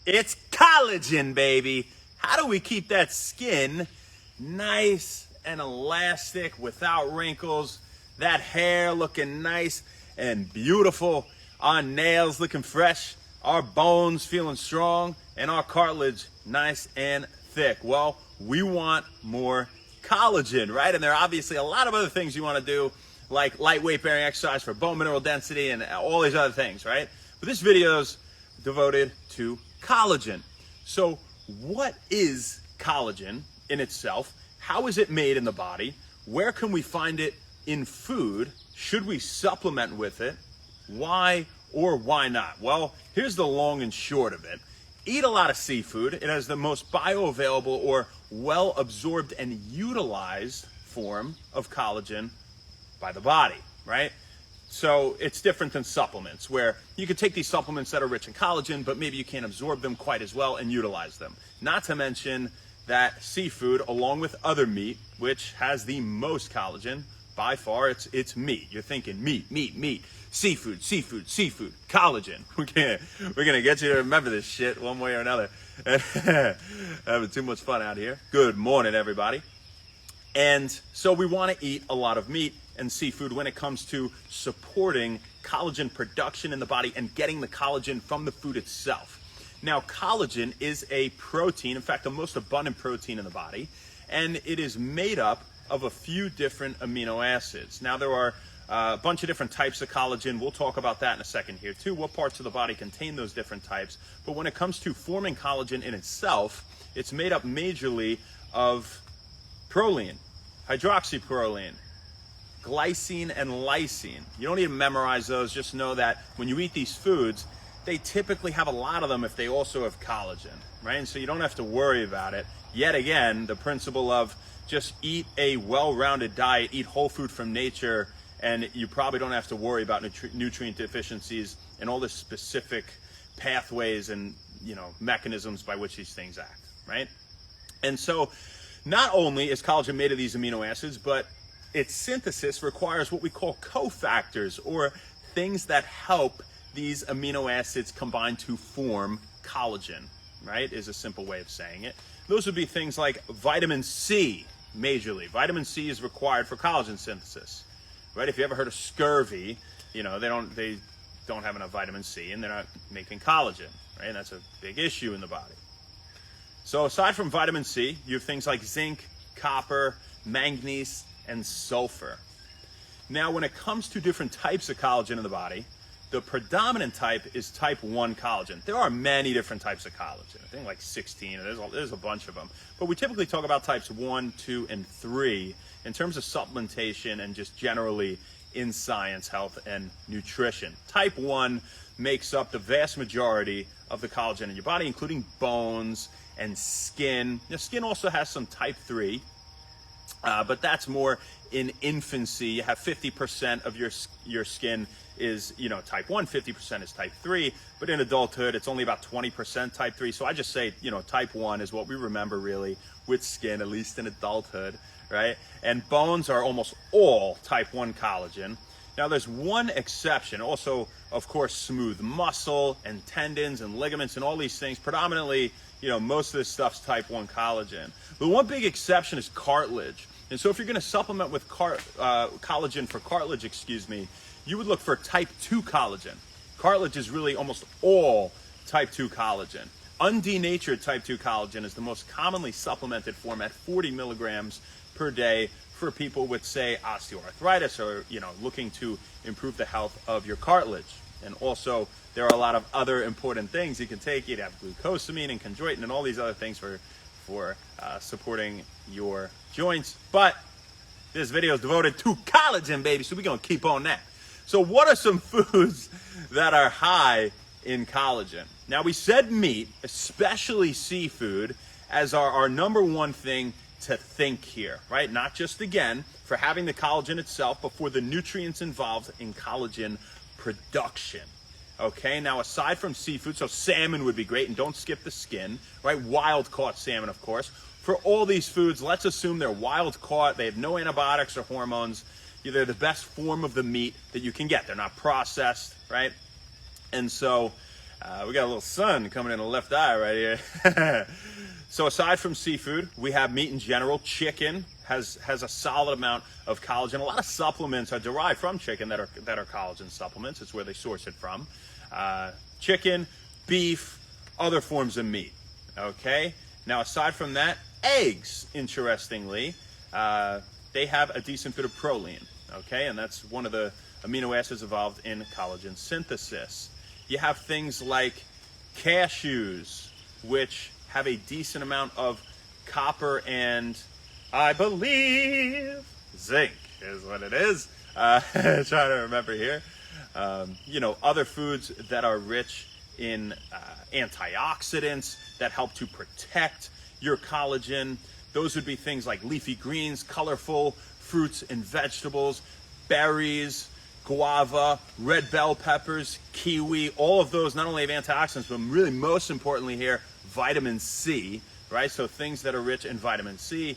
It's collagen, baby. How do we keep that skin nice and elastic without wrinkles? That hair looking nice and beautiful. Our nails looking fresh. Our bones feeling strong. And our cartilage nice and thick. Well, we want more collagen, right? And there are obviously a lot of other things you want to do, like lightweight bearing exercise for bone mineral density and all these other things, right? But this video is devoted to collagen. So what is collagen in itself? How is it made in the body? Where can we find it in food? Should we supplement with it? Why or why not? Well, here's the long and short of it. Eat a lot of seafood. It has the most bioavailable or well-absorbed and utilized form of collagen by the body, right? So it's different than supplements, where you can take these supplements that are rich in collagen, but maybe you can't absorb them quite as well and utilize them. Not to mention that seafood, along with other meat, which has the most collagen, by far, it's meat. You're thinking meat, seafood, collagen. We're gonna get you to remember this shit one way or another. Having too much fun out here. Good morning, everybody. And so we want to eat a lot of meat and seafood when it comes to supporting collagen production in the body and getting the collagen from the food itself. Now, collagen is a protein, in fact, the most abundant protein in the body, and it is made up of a few different amino acids. Now, there are a bunch of different types of collagen. We'll talk about that in a second here too, what parts of the body contain those different types. But when it comes to forming collagen in itself, it's made up majorly of proline, hydroxyproline, glycine, and lysine. You don't need to memorize those, just know that when you eat these foods, they typically have a lot of them if they also have collagen, right? And so you don't have to worry about it. Yet again, the principle of just eat a well-rounded diet, eat whole food from nature, and you probably don't have to worry about nutrient deficiencies and all the specific pathways and mechanisms by which these things act, right? And so not only is collagen made of these amino acids, but its synthesis requires what we call cofactors, or things that help these amino acids combine to form collagen, right? Is a simple way of saying it. Those would be things like vitamin C, majorly. Vitamin C is required for collagen synthesis, right? If you ever heard of scurvy, they don't have enough vitamin C and they're not making collagen, right? And that's a big issue in the body. So aside from vitamin C, you have things like zinc, copper, manganese, and sulfur. Now, when it comes to different types of collagen in the body, the predominant type is type 1 collagen. There are many different types of collagen. I think like 16, there's a bunch of them. But we typically talk about types 1, 2, and 3 in terms of supplementation and just generally in science, health, and nutrition. Type 1 makes up the vast majority of the collagen in your body, including bones and skin. Now, skin also has some type 3, but that's more in infancy. You have 50% of your skin is type 1, 50% is type 3, but in adulthood it's only about 20% type 3. So I just say type 1 is what we remember really with skin, at least in adulthood, right? And bones are almost all type 1 collagen. Now there's one exception, also of course smooth muscle and tendons and ligaments and all these things, predominantly most of this stuff's type 1 collagen. The one big exception is cartilage. And so if you're going to supplement with collagen for cartilage, you would look for type 2 collagen. Cartilage is really almost all type 2 collagen. Undenatured type 2 collagen is the most commonly supplemented form at 40 milligrams per day for people with, say, osteoarthritis or, looking to improve the health of your cartilage. And also, there are a lot of other important things you can take. You'd have glucosamine and chondroitin and all these other things for supporting your joints. But this video is devoted to collagen, baby, so we're going to keep on that. So what are some foods that are high in collagen? Now, we said meat, especially seafood, as our number one thing to think here, right? Not just, again, for having the collagen itself, but for the nutrients involved in collagen production. Okay, now aside from seafood, so salmon would be great, and don't skip the skin, right? Wild caught salmon, of course. For all these foods, let's assume they're wild caught, they have no antibiotics or hormones. They're the best form of the meat that you can get. They're not processed, right? And so We got a little sun coming in the left eye right here. So aside from seafood, we have meat in general. Chicken has a solid amount of collagen. A lot of supplements are derived from chicken that are collagen supplements. It's where they source it from. Chicken, beef, other forms of meat. Okay. Now aside from that, eggs, interestingly, they have a decent bit of proline. Okay, and that's one of the amino acids involved in collagen synthesis. You have things like cashews, which have a decent amount of copper and, I believe, zinc is what it is. Trying to remember here. Other foods that are rich in antioxidants that help to protect your collagen. Those would be things like leafy greens, colorful fruits and vegetables, berries, guava, red bell peppers, kiwi. All of those not only have antioxidants, but really most importantly here, vitamin C, right? So things that are rich in vitamin C.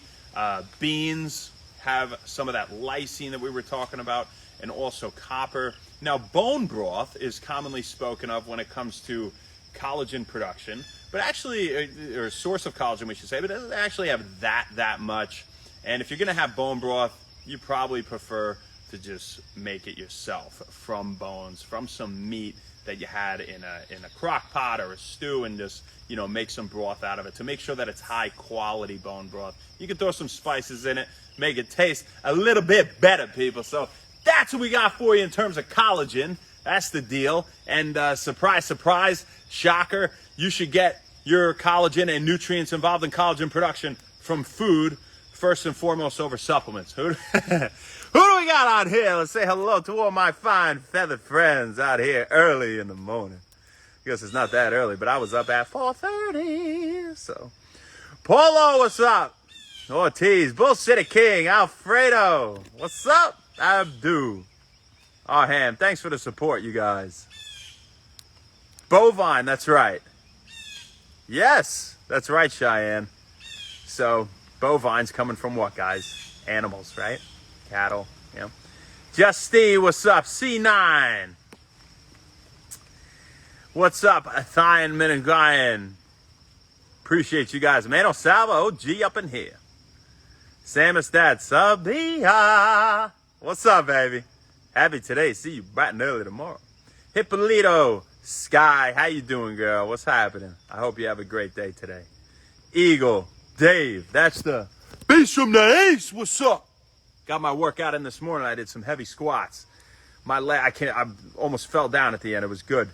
Beans have some of that lysine that we were talking about, and also copper. Now, bone broth is commonly spoken of when it comes to collagen production, but actually, or a source of collagen, we should say, but it doesn't actually have that much. And if you're going to have bone broth, you probably prefer to just make it yourself from bones, from some meat that you had in a crock pot or a stew, and just make some broth out of it to make sure that it's high quality bone broth. You can throw some spices in it, make it taste a little bit better, people. So that's what we got for you in terms of collagen. That's the deal. And surprise, surprise, shocker, you should get your collagen and nutrients involved in collagen production from food first and foremost over supplements. Who do we got out here? Let's say hello to all my fine feathered friends out here early in the morning. I guess it's not that early, but I was up at 4:30. So, Polo, what's up? Ortiz, Bull City King, Alfredo, what's up? Abdu, Arham, thanks for the support, you guys. Bovine, that's right. Yes, that's right, Cheyenne. So, bovine's coming from what, guys? Animals, right? Cattle, yeah. Justy, what's up? C9. What's up, Athian Meningayan? Appreciate you guys. Mano Salvo, OG up in here. Samus Dad, Sabia. What's up, baby? Happy today. See you bright and early tomorrow. Hippolito, Sky, how you doing, girl? What's happening? I hope you have a great day today. Eagle, Dave, that's the beast from the east. What's up? Got my workout in this morning. I did some heavy squats. My leg, I almost fell down at the end. It was good.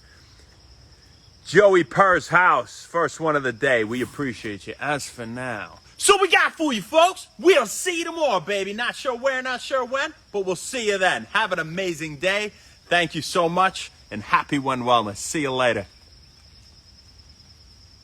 Joey Purr's house, first one of the day. We appreciate you. As for now, so we got for you, folks. We'll see you tomorrow, baby. Not sure where, not sure when, but we'll see you then. Have an amazing day. Thank you so much, and happy One Wellness. See you later.